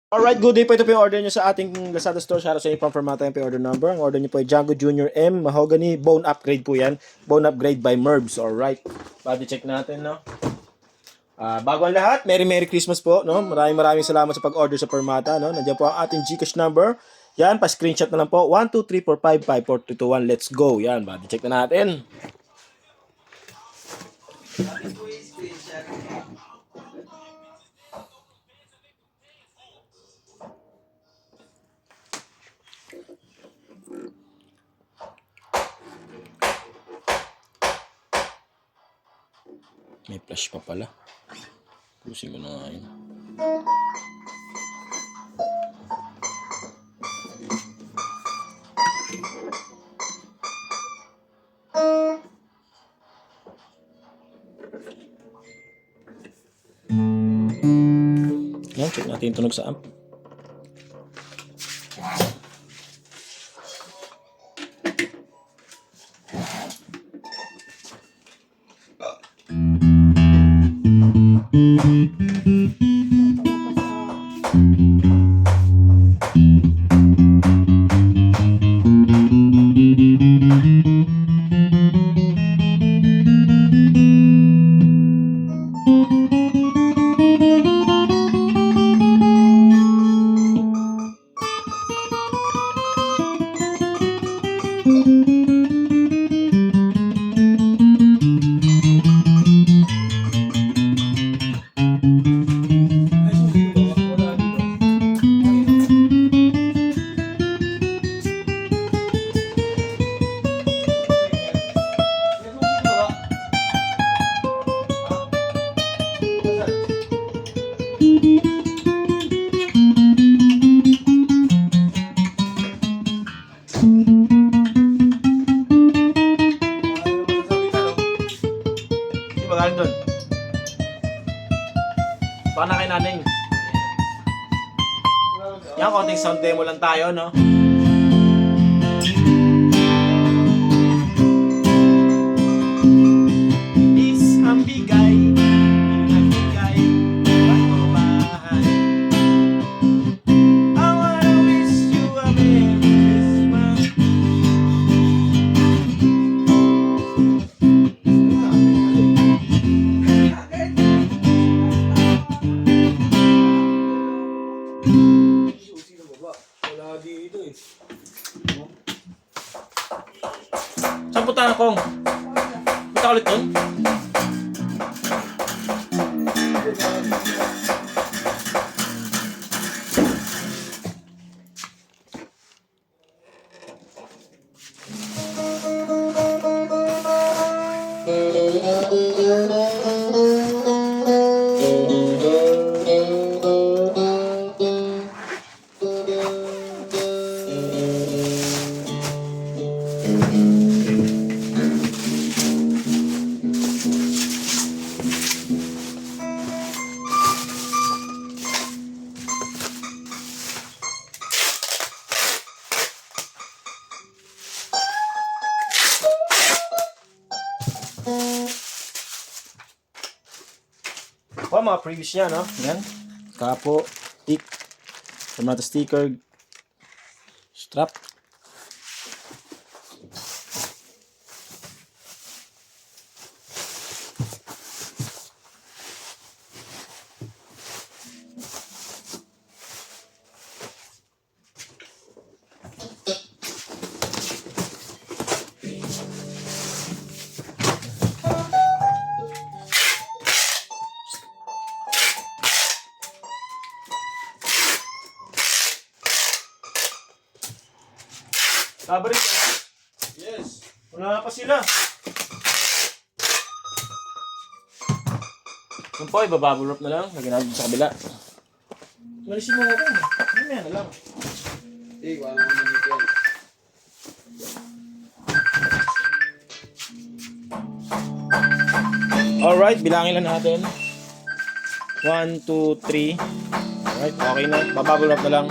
Alright, good day po. Ito po yung order nyo sa ating Lazada store. Shoutout sa inyo from Formata yung order number. Ang order nyo po ay Django Junior M Mahogany Bone Upgrade po yan. Bone Upgrade by Merbs. Alright. Body check natin, no? Bago ang lahat, Merry Christmas po, no? Maraming salamat sa pag-order sa Formata, no? Nandiyan po ang ating GCash number. Yan, pa-screenshot na lang po. 123455421. Let's go. Yan, body check na natin. May flash pa pala. Pusin ko na nga yun. Yan, check natin yung tunog sa amp. Magaling doon. Baka na kay naning. Yan, konting sound demo lang tayo, no? Is ang bigay, pagmamahal. I wanna wish you a Merry Christmas. Wala dito eh. Saan punta na kong? Punta ulit doon? Oh, mga previous niya, no? Yan. Kapo, tick, Formata sticker, strap. Kabarit ka? Yes. Wala pa sila. Yung po, ibabubble wrap na lang. Lagyan natin sa kabila. Malisin mo ako. Mamaya na lang. Wala naman dito yan. Alright, bilangin lang natin. 1, 2, 3. Alright, okay na. Babubble wrap na lang.